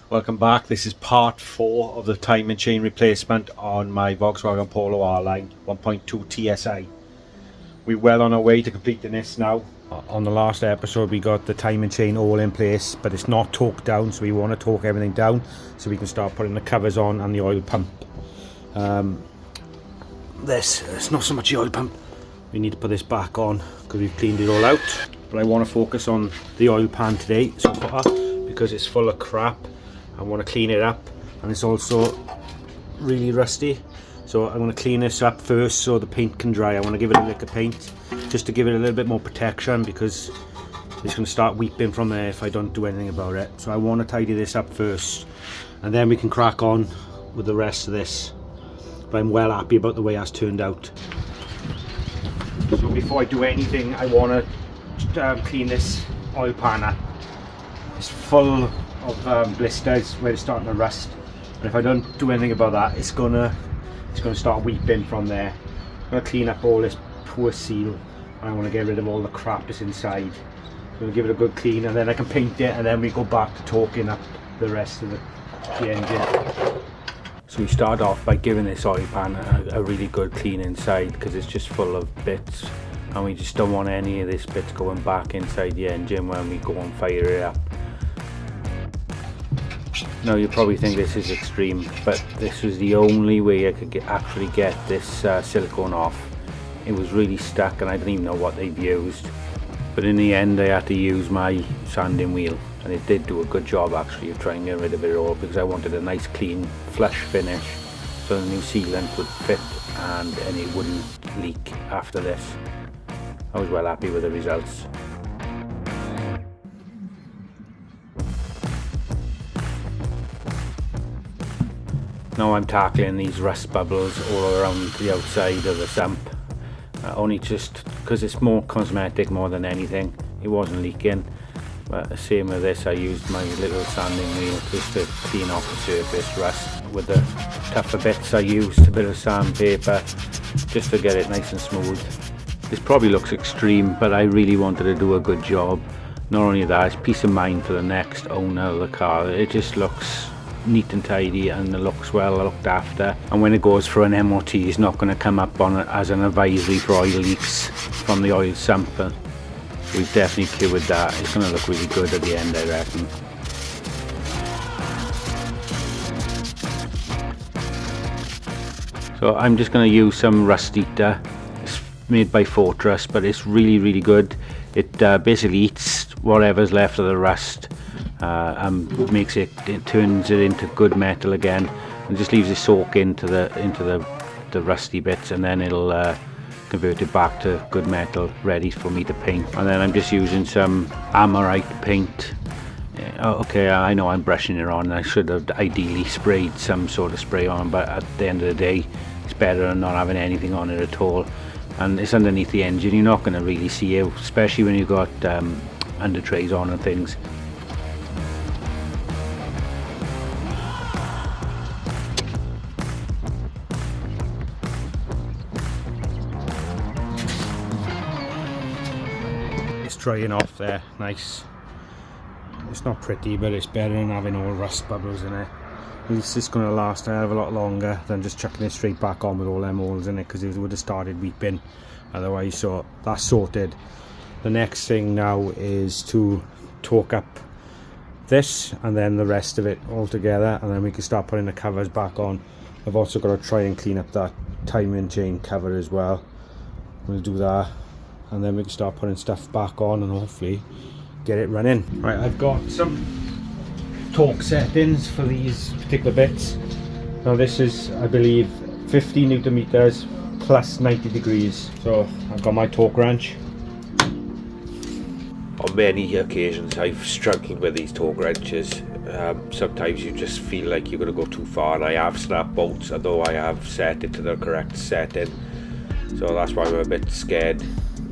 Welcome back. This is part 4 of the time and chain replacement on my Volkswagen Polo R Line 1.2 Tsi. We're well on our way to completing this now. On the last episode we got the time and chain all in place, but it's not torqued down, so we want to torque everything down so we can start putting the covers on and the oil pump. It's not so much the oil pump. We need to put this back on because we've cleaned it all out, but I want to focus on the oil pan today so far because it's full of crap. I want to clean it up, and it's also really rusty, so I'm going to clean this up first so the paint can dry. I want to give it a lick of paint just to give it a little bit more protection because it's going to start weeping from there if I don't do anything about it. So I want to tidy this up first and then we can crack on with the rest of this, but I'm well happy about the way that's turned out. So before I do anything, I want to clean this oil pan up. It's full of blisters where it's starting to rust, and if I don't do anything about that, it's gonna start weeping from there. I'm gonna clean up all this poor seal, and I want to get rid of all the crap that's inside. I'm gonna give it a good clean, and then I can paint it, and then we go back to torquing up the rest of the engine. So we start off by giving this oil pan a really good clean inside because it's just full of bits, and we just don't want any of this bits going back inside the engine when we go and fire it up. Now you probably think this is extreme, but this was the only way I could actually get this silicone off. It was really stuck and I didn't even know what they've used, but in the end I had to use my sanding wheel, and it did do a good job actually of trying to get rid of it all because I wanted a nice clean flush finish so the new sealant would fit and it wouldn't leak after this. I was well happy with the results. Now I'm tackling these rust bubbles all around the outside of the sump, only just because it's more cosmetic more than anything. It wasn't leaking, but the same with this, I used my little sanding wheel just to clean off the surface rust. With the tougher bits I used a bit of sandpaper just to get it nice and smooth. This probably looks extreme, but I really wanted to do a good job. Not only that, it's peace of mind for the next owner of the car. It just looks neat and tidy and it looks well looked after, and when it goes for an MOT it's not going to come up on it as an advisory for oil leaks from the oil sump. We've definitely cured that. It's going to look really good at the end, I reckon. So I'm just going to use some rust eater. It's made by Fortress, but it's really good. It basically eats whatever's left of the rust and it turns it into good metal again, and just leaves it soak into the rusty bits, and then it'll convert it back to good metal ready for me to paint. And then I'm just using some Amorite paint. Okay, I know I'm brushing it on. I should have ideally sprayed some sort of spray on, but at the end of the day it's better than not having anything on it at all. And it's underneath the engine, you're not going to really see it, especially when you've got under trays on and things. Drying off there, nice. It's not pretty, but it's better than having all rust bubbles in it. At least it's going to last a hell of a lot longer than just chucking it straight back on with all them holes in it, because it would have started weeping otherwise. So that's sorted. The next thing now is to torque up this and then the rest of it all together, and then we can start putting the covers back on. I've also got to try and clean up that time and chain cover as well. We'll do that, and then we can start putting stuff back on and hopefully get it running. Right, I've got some torque settings for these particular bits. Now this is, I believe, 50 Newton meters plus 90 degrees. So I've got my torque wrench. On many occasions I've struggled with these torque wrenches. Sometimes you just feel like you're going to go too far, and I have snapped bolts although I have set it to the correct setting. So that's why I'm a bit scared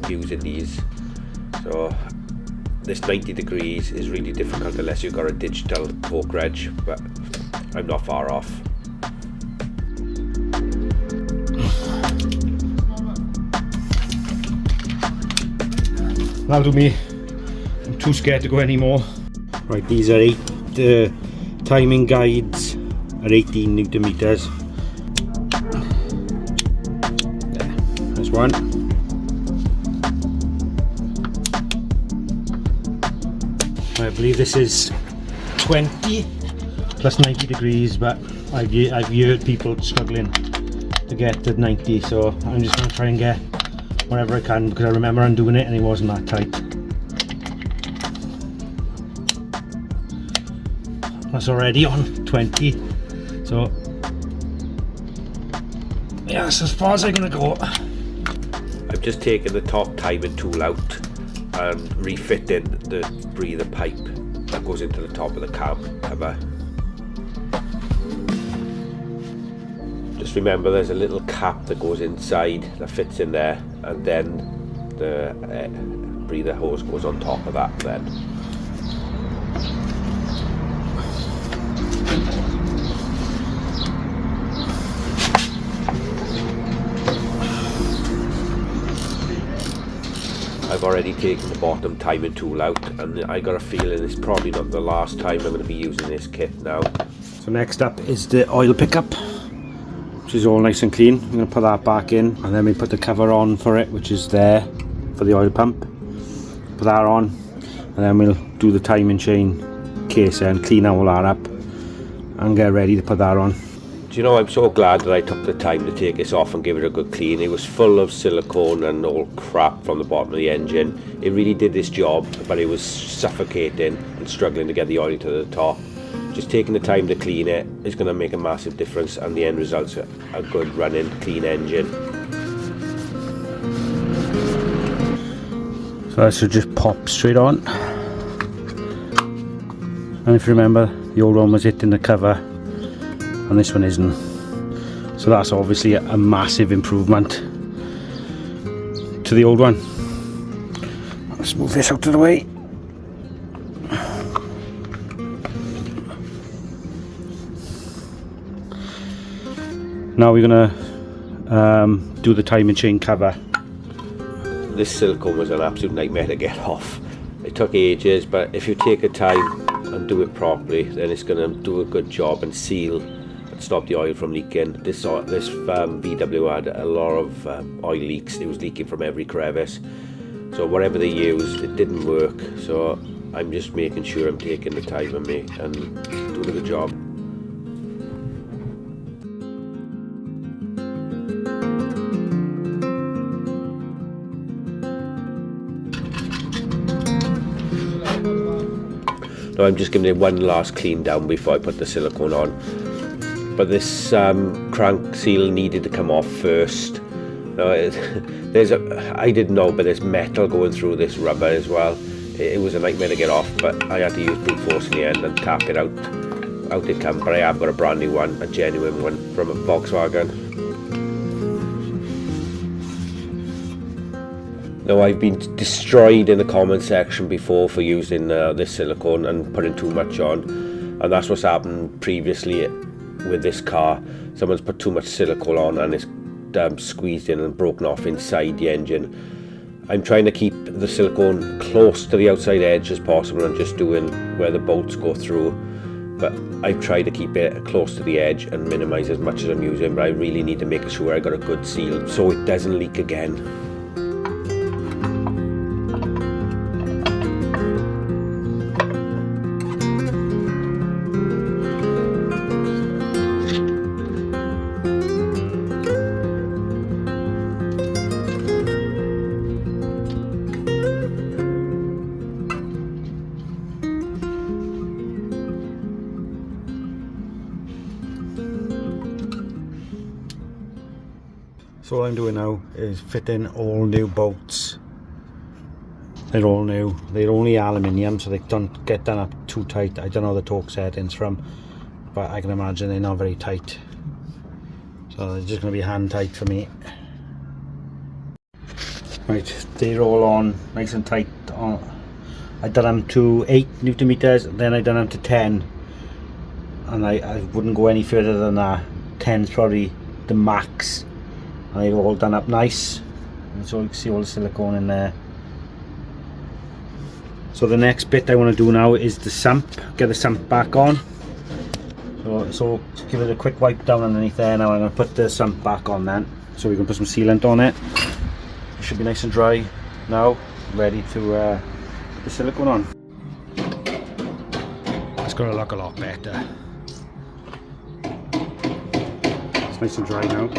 using these. So this 90 degrees is really difficult unless you've got a digital torque wrench, but I'm not far off. That'll do me. I'm too scared to go anymore. Right, these are 8 Timing guides are 18 Newton meters. There's one. I believe this is 20 plus 90 degrees, but I've heard people struggling to get to 90, so I'm just going to try and get whatever I can, because I remember undoing it and it wasn't that tight. That's already on 20, so yeah, that's as far as I'm going to go. I've just taken the top timing tool out and refitted the breather pipe that goes into the top of the cab cover. Just remember there's a little cap that goes inside that fits in there, and then the breather hose goes on top of that then. I've already taken the bottom timing tool out, and I got a feeling it's probably not the last time I'm going to be using this kit now. So next up is the oil pickup, which is all nice and clean. I'm going to put that back in, and then we put the cover on for it, which is there for the oil pump. Put that on, and then we'll do the timing chain case and clean all that up and get ready to put that on. Do you know, I'm so glad that I took the time to take this off and give it a good clean. It was full of silicone and all crap from the bottom of the engine. It really did this job, but it was suffocating and struggling to get the oil to the top. Just taking the time to clean it is going to make a massive difference, and the end result's a good running, clean engine. So that should just pop straight on. And if you remember, the old one was hitting the cover, and this one isn't. So that's obviously a massive improvement to the old one. Let's move this out of the way. Now we're gonna do the timing chain cover. This silicone was an absolute nightmare to get off. It took ages, but if you take your time and do it properly, then it's going to do a good job and seal and stop the oil from leaking. This VW had a lot of oil leaks. It was leaking from every crevice. So whatever they used, it didn't work. So I'm just making sure I'm taking the time on me and doing a good job. Now I'm just giving it one last clean down before I put the silicone on. But this crank seal needed to come off first. Now I didn't know, but there's metal going through this rubber as well. It was a nightmare to get off, but I had to use brute force in the end and tap it out. Out it come, but I have got a brand new one, a genuine one from a Volkswagen. Now I've been destroyed in the comment section before for using this silicone and putting too much on, and that's what's happened previously with this car. Someone's put too much silicone on and it's squeezed in and broken off inside the engine. I'm trying to keep the silicone close to the outside edge as possible and just doing where the bolts go through, but I've tried to keep it close to the edge and minimise as much as I'm using, but I really need to make sure I got a good seal so it doesn't leak again. So all I'm doing now is fitting all new bolts. They're all new. They're only aluminium, so they don't get done up too tight. I don't know the torque settings from, but I can imagine they're not very tight. So they're just going to be hand tight for me. Right, they're all on nice and tight. I done them to 8 Newton meters, then I done them to 10, and I wouldn't go any further than that. 10's probably the max. And they've all done up nice, and so you can see all the silicone in there. So the next bit I want to do now is the sump. Get the sump back on. So give it a quick wipe down underneath there. Now I'm going to put the sump back on then, so we can put some sealant on it. It should be nice and dry now, ready to put the silicone on. It's going to look a lot better. It's nice and dry now.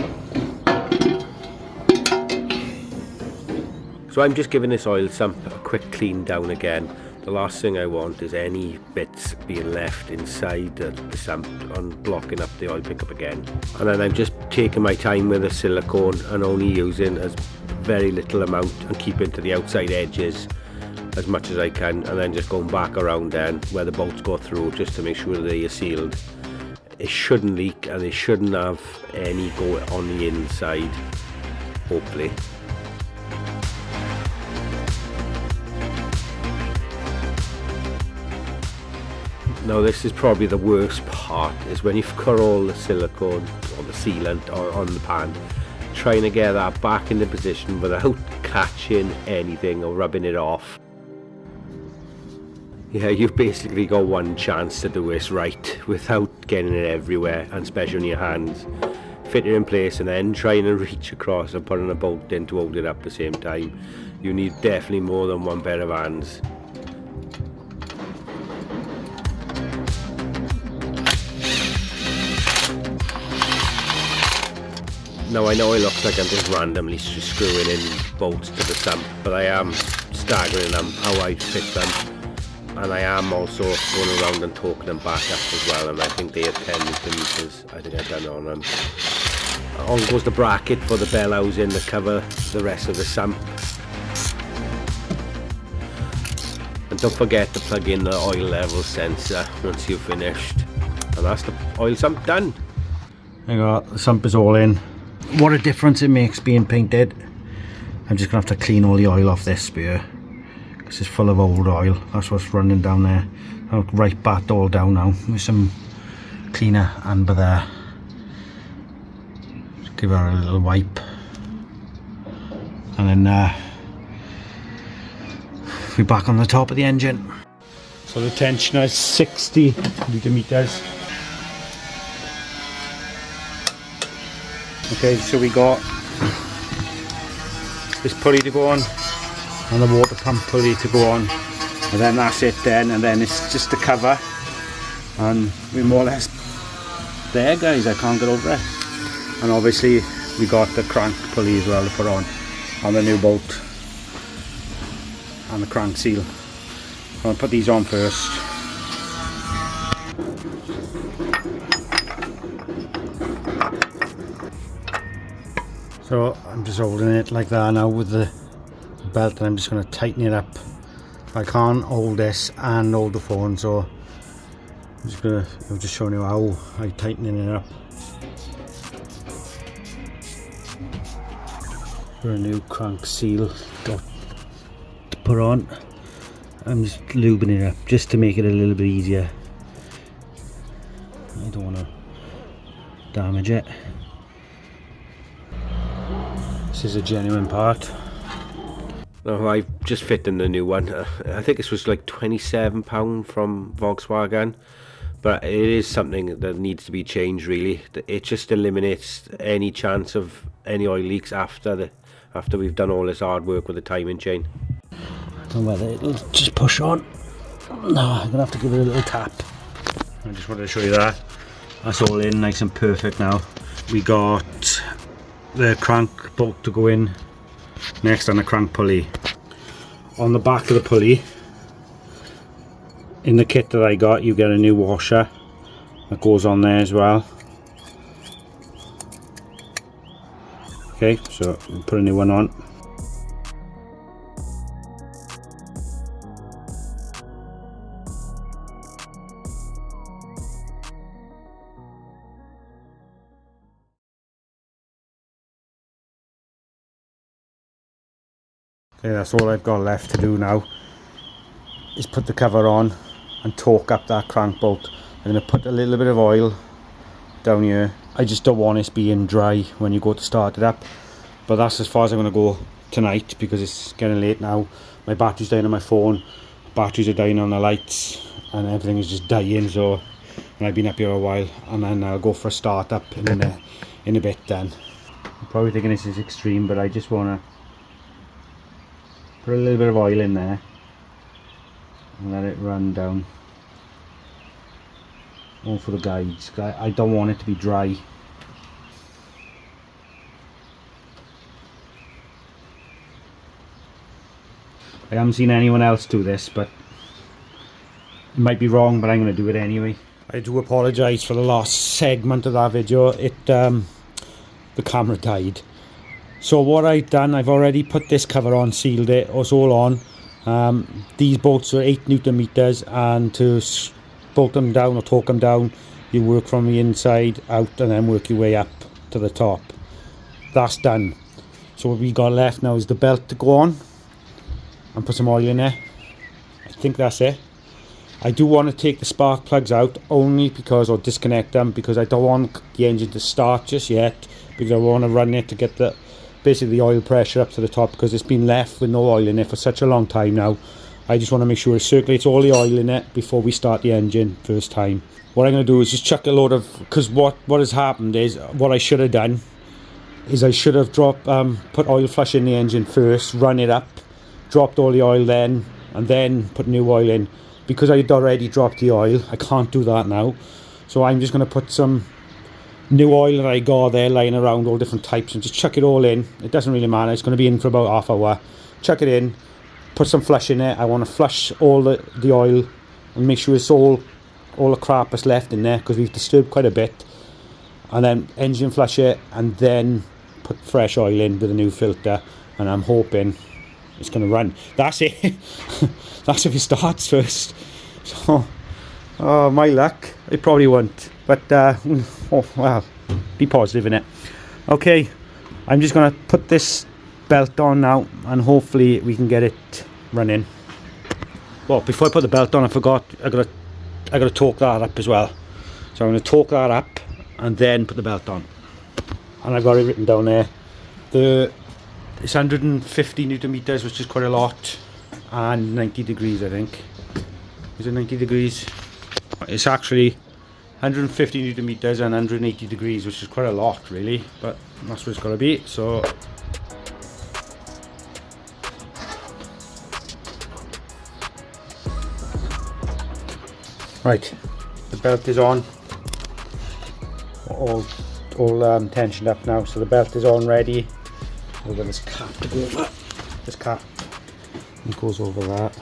So I'm just giving this oil sump a quick clean down again. The last thing I want is any bits being left inside the sump and blocking up the oil pickup again. And then I'm just taking my time with the silicone and only using as very little amount and keeping to the outside edges as much as I can, and then just going back around then where the bolts go through just to make sure they are sealed. It shouldn't leak and it shouldn't have any go on the inside, hopefully. Now this is probably the worst part, is when you've got all the silicone or the sealant or on the pan, trying to get that back in the position without catching anything or rubbing it off. Yeah, you've basically got one chance to do this right without getting it everywhere, and especially on your hands. Fit it in place and then trying to reach across and putting a bolt in to hold it up at the same time. You need definitely more than one pair of hands. Now I know it looks like I'm just randomly screwing in bolts to the sump, but I am staggering them how I fit them, and I am also going around and torquing them back up as well, and I think they are 10 meters. I think I've done it on them. On goes the bracket for the bell housing to cover the rest of the sump. And don't forget to plug in the oil level sensor once you've finished. And that's the oil sump done. There you go, the sump is all in. What a difference it makes being painted. I'm just going to have to clean all the oil off this spear, because it's full of old oil. That's what's running down there. I'll right bat all down now with some cleaner amber there. Just give her a little wipe. And then we're back on the top of the engine. So the tensioner is 60 litre meters. Okay, so we got this pulley to go on and the water pump pulley to go on, and then that's it then, and then it's just the cover, and we're more or less there, guys. I can't get over it. And obviously we got the crank pulley as well to put on the new bolt and the crank seal. I'll put these on first. So I'm just holding it like that now with the belt, and I'm just going to tighten it up. I can't hold this and hold the phone, so I'm just showing you how I'm tightening it up. For a new crank seal got to put on, I'm just lubing it up just to make it a little bit easier. I don't want to damage it. This is a genuine part. No, I've just fit in the new one. I think this was like £27 from Volkswagen, but it is something that needs to be changed really. It just eliminates any chance of any oil leaks after we've done all this hard work with the timing chain. I don't know whether it'll just push on. No, I'm gonna have to give it a little tap. I just wanted to show you that. That's all in nice and perfect now. We got the crank bolt to go in next, and the crank pulley. On the back of the pulley, in the kit that I got, you get a new washer that goes on there as well. Okay, so we'll put a new one on. Okay, that's all I've got left to do now, is put the cover on and torque up that crank bolt. I'm going to put a little bit of oil down here. I just don't want it being dry when you go to start it up, but that's as far as I'm going to go tonight, because it's getting late now. My battery's dying on my phone, batteries are dying on the lights, and everything is just dying, so and I've been up here a while, and then I'll go for a start up in a bit then. You're probably thinking this is extreme, but I just want to put a little bit of oil in there and let it run down all for the guides. I don't want it to be dry. I haven't seen anyone else do this, but it might be wrong, but I'm going to do it anyway. I do apologise for the last segment of that video. The camera died. So what I've done, I've already put this cover on, sealed it, it's all on. These bolts are 8 Newton meters, and to bolt them down or torque them down, you work from the inside out and then work your way up to the top. That's done. So what we got left now is the belt to go on and put some oil in there. I think that's it. I do want to take the spark plugs out only because, or disconnect them, because I don't want the engine to start just yet, because I want to run it to get basically the oil pressure up to the top, because it's been left with no oil in it for such a long time now. I just want to make sure it circulates all the oil in it before we start the engine first time. What I'm going to do is just chuck a load of, because what has happened is, what I should have done is I should have put oil flush in the engine first, run it up, dropped all the oil then, and then put new oil in. Because I'd already dropped the oil, I can't do that now. So I'm just going to put some new oil that I got there lying around, all different types, and just chuck it all in. It doesn't really matter, it's going to be in for about half hour. Chuck it in, put some flush in it. I want to flush all the oil and make sure it's all the crap that's left in there, because we've disturbed quite a bit. And then engine flush it, and then put fresh oil in with a new filter, and I'm hoping it's going to run. That's it. That's if it starts first. So, oh, my luck, it probably won't. But, oh, well, be positive in it. Okay, I'm just going to put this belt on now, and hopefully we can get it running. Well, before I put the belt on, I forgot, I got to torque that up as well. So I'm going to torque that up and then put the belt on. And I've got it written down there. It's 150 Newton meters, which is quite a lot, and 90 degrees, I think. Is it 90 degrees? It's actually 150 Newton meters and 180 degrees, which is quite a lot, really, but that's what it's got to be. So right, the belt is on, all tensioned up now, so the belt is on ready. We've got this cap to go over. This cap, it goes over that.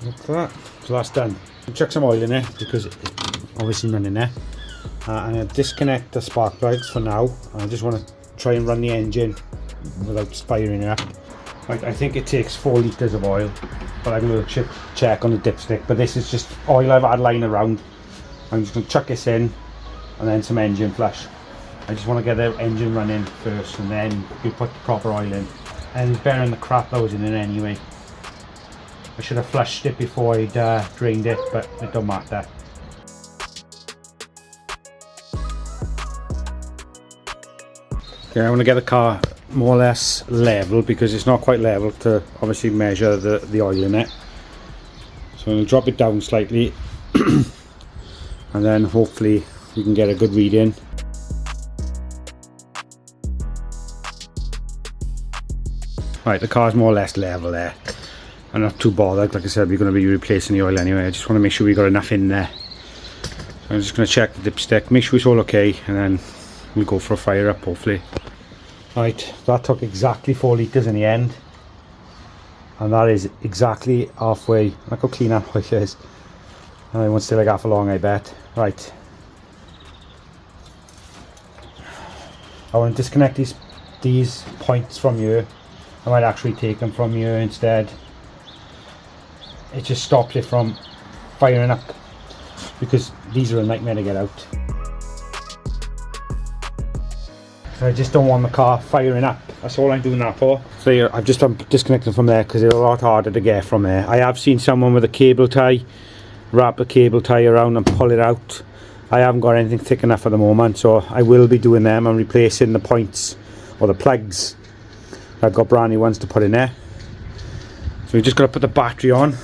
Like that. So that's done. I'll chuck some oil in there because it's obviously none in there. I'm going to disconnect the spark plugs for now. I just want to try and run the engine without firing it up. I think it takes 4 litres of oil, but I'm going to check on the dipstick. But this is just oil I've had lying around. I'm just going to chuck this in, and then some engine flush. I just want to get the engine running first, and then we put the proper oil in. And bearing the crap that was in it anyway. I should have flushed it before I'd drained it, but it don't matter. Okay, I want to get the car more or less level, because it's not quite level to obviously measure the oil in it. So I'm going to drop it down slightly and then hopefully we can get a good reading. Right, the car's more or less level there. I'm not too bothered, like I said, we're going to be replacing the oil anyway. I just want to make sure we got enough in there. So I'm just going to check the dipstick, make sure it's all okay, and then we'll go for a fire up hopefully. Right, that took exactly 4 litres in the end. And that is exactly halfway. Look how clean that oil is. And it won't stay like half a long, I bet. Right. I want to disconnect these points from here. I might actually take them from here instead. It just stops it from firing up, because these are a nightmare to get out. I just don't want the car firing up. That's all I'm doing that for. So here, I've just disconnected from there because it's a lot harder to get from there. I have seen someone with a cable tie wrap a cable tie around and pull it out. I haven't got anything thick enough at the moment, so I will be doing them and replacing the points or the plugs. I've got brand new ones to put in there. So we just got to put the battery on.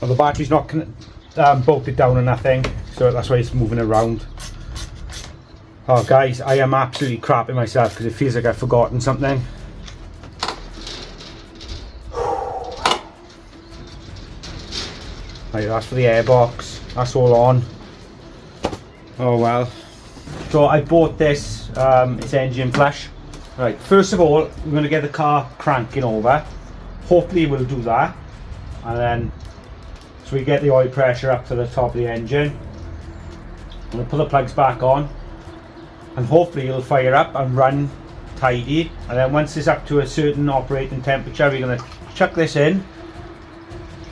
Well, the battery's not bolted down or nothing, so that's why it's moving around. Oh guys, I am absolutely crapping myself because it feels like I've forgotten something. Right, that's for the airbox. That's all on. Oh well. So I bought this, it's engine flush. Right, first of all, we're going to get the car cranking over. Hopefully we'll do that. And then, so we get the oil pressure up to the top of the engine. I'm going to put the plugs back on. And hopefully it'll fire up and run tidy. And then once it's up to a certain operating temperature, we're going to chuck this in.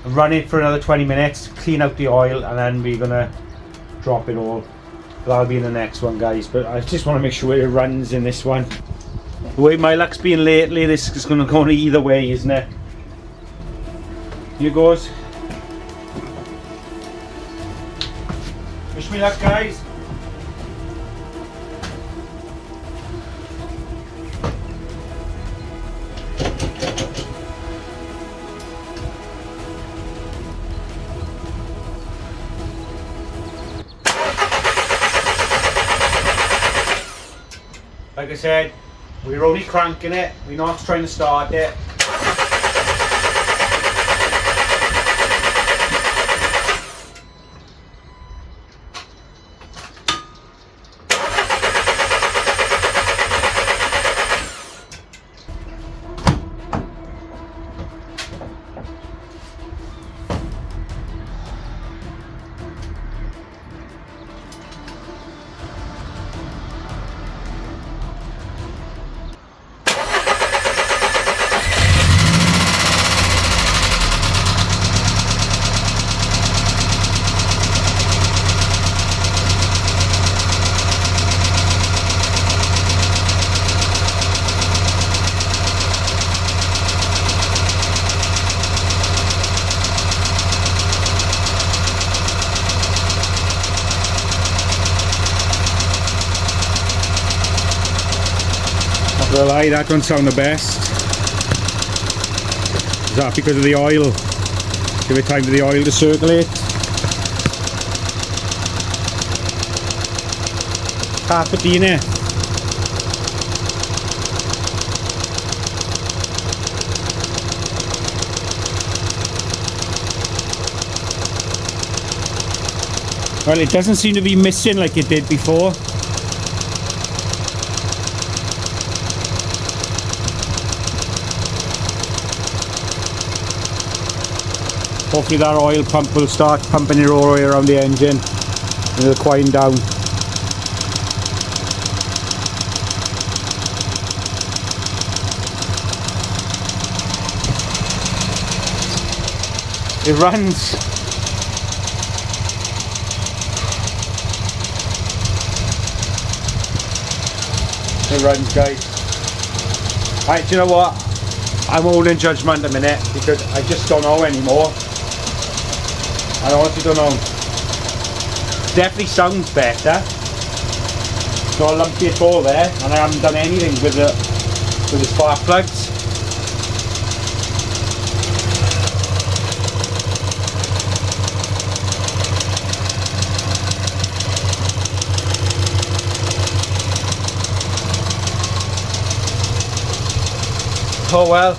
And run it for another 20 minutes, clean out the oil, and then we're going to drop it all. That'll be in the next one, guys, but I just want to make sure it runs in this one. The way my luck's been lately, this is going to go either way, isn't it? Here goes. Wish me luck, guys. Like I said, we're only cranking it, we're not trying to start it. Not gonna lie, that don't sound the best. Is that because of the oil? Give it time for the oil to circulate. Papadina. Well, it doesn't seem to be missing like it did before. Hopefully that oil pump will start pumping it all the way around the engine and it'll quieten down. It runs. It runs, guys. Right, do you know what? I'm holding judgment a minute because I just don't know anymore. I honestly don't know. Definitely sounds better. Got a lumpy at all there, and I haven't done anything with the spark plugs. Oh well,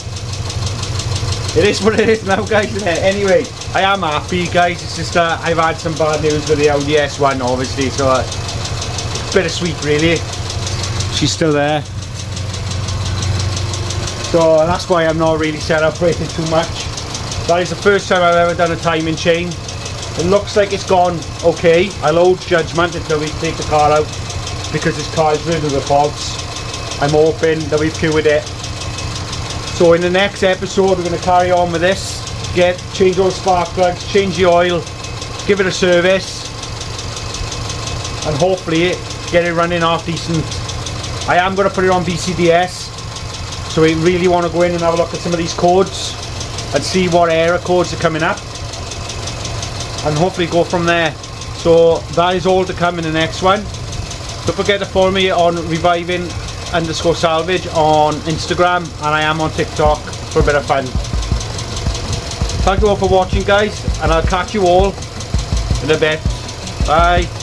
it is what it is now, guys, isn't it? Anyway, I am happy, guys. It's just I've had some bad news with the Audi S1, obviously, so it's bittersweet, really. She's still there, so that's why I'm not really celebrating too much. That is the first time I've ever done a timing chain. It looks like it's gone okay. I'll hold judgment until we take the car out because this car is rid of the faults. I'm hoping that we've cured it. So in the next episode we're going to carry on with this, change those spark plugs, change the oil, give it a service, and hopefully get it running half decent. I am going to put it on BCDS, so we really want to go in and have a look at some of these codes and see what error codes are coming up, and hopefully go from there. So that is all to come in the next one. Don't forget to follow me on reviving_salvage on Instagram, and I am on TikTok for a bit of fun. Thank you all for watching, guys, and I'll catch you all in a bit. Bye.